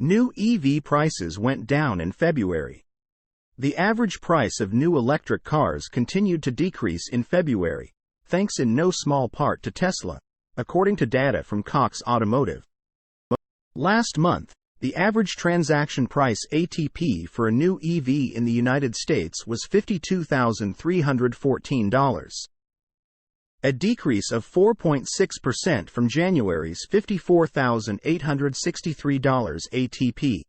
New EV prices went down in February. The average price of new electric cars continued to decrease in February, thanks in no small part to Tesla, according to data from Cox Automotive. Last month, the average transaction price ATP for a new EV in the United States was $52,314, a decrease of 4.6% from January's $54,863 ATP.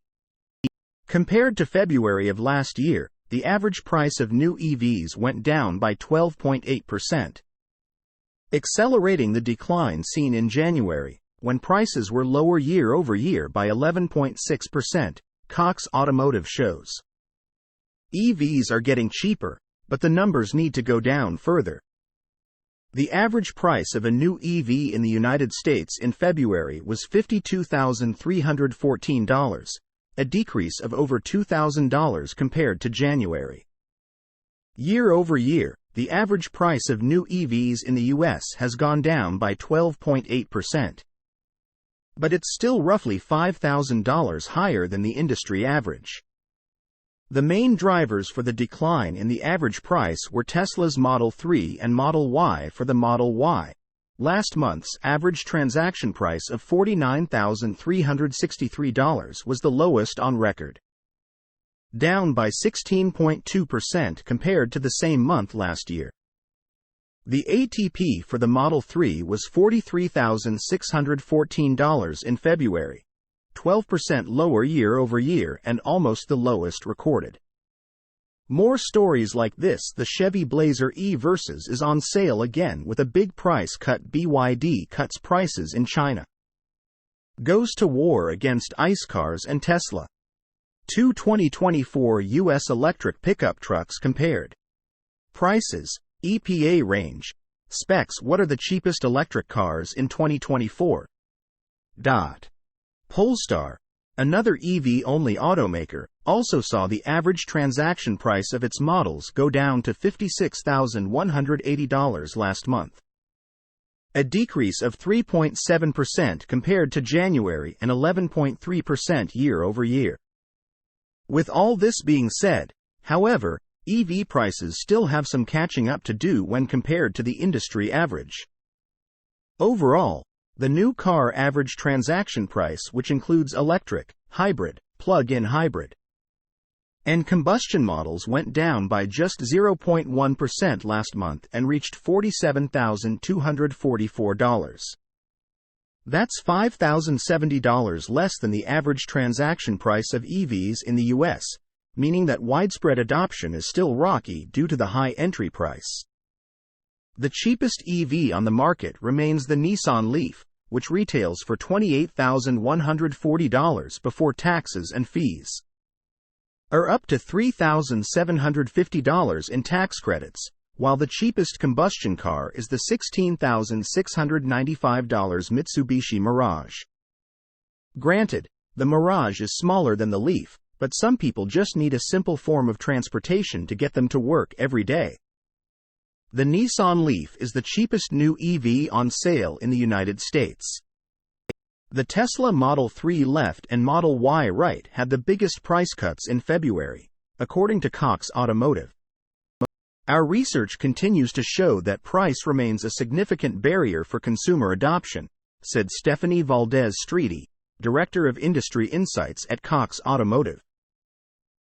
Compared to February of last year, the average price of new EVs went down by 12.8%, accelerating the decline seen in January, when prices were lower year-over-year by 11.6%, Cox Automotive shows. EVs are getting cheaper, but the numbers need to go down further. The average price of a new EV in the United States in February was $52,314, a decrease of over $2,000 compared to January. Year-over-year, the average price of new EVs in the U.S. has gone down by 12.8%. But it's still roughly $5,000 higher than the industry average. The main drivers for the decline in the average price were Tesla's Model 3 and Model Y. For the Model Y, last month's average transaction price of $49,363 was the lowest on record, down by 16.2% compared to the same month last year. The ATP for the Model 3 was $43,614 in February, 12% lower year-over-year and almost the lowest recorded. More stories like this: the Chevy Blazer E-Versus is on sale again with a big price cut. BYD cuts prices in China. Goes to war against ICE cars and Tesla. Two 2024 U.S. electric pickup trucks compared. Prices, EPA range, specs. What are the cheapest electric cars in 2024? Polestar, another EV-only automaker, also saw the average transaction price of its models go down to $56,180 last month, a decrease of 3.7% compared to January and 11.3% year-over-year. With all this being said, however, EV prices still have some catching up to do when compared to the industry average. Overall, the new car average transaction price, which includes electric, hybrid, plug-in hybrid, and combustion models, went down by just 0.1% last month and reached $47,244. That's $5,070 less than the average transaction price of EVs in the U.S., meaning that widespread adoption is still rocky due to the high entry price. The cheapest EV on the market remains the Nissan Leaf, which retails for $28,140 before taxes and fees, or up to $3,750 in tax credits, while the cheapest combustion car is the $16,695 Mitsubishi Mirage. Granted, the Mirage is smaller than the Leaf, but some people just need a simple form of transportation to get them to work every day. The Nissan Leaf is the cheapest new EV on sale in the United States. The Tesla Model 3 left and Model Y right had the biggest price cuts in February, according to Cox Automotive. Our research continues to show that price remains a significant barrier for consumer adoption, said Stephanie Valdez-Streety, Director of Industry Insights at Cox Automotive.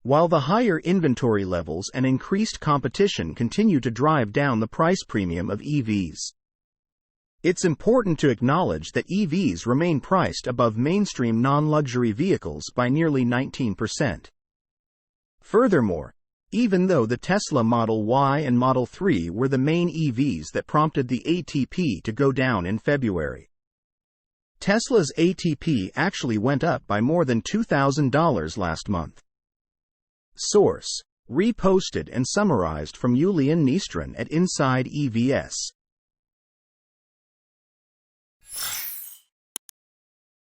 While the higher inventory levels and increased competition continue to drive down the price premium of EVs, it's important to acknowledge that EVs remain priced above mainstream non-luxury vehicles by nearly 19%. Furthermore, even though the Tesla Model Y and Model 3 were the main EVs that prompted the ATP to go down in February, Tesla's ATP actually went up by more than $2,000 last month. Source: reposted and summarized from Iulian Dnistran at insideevs.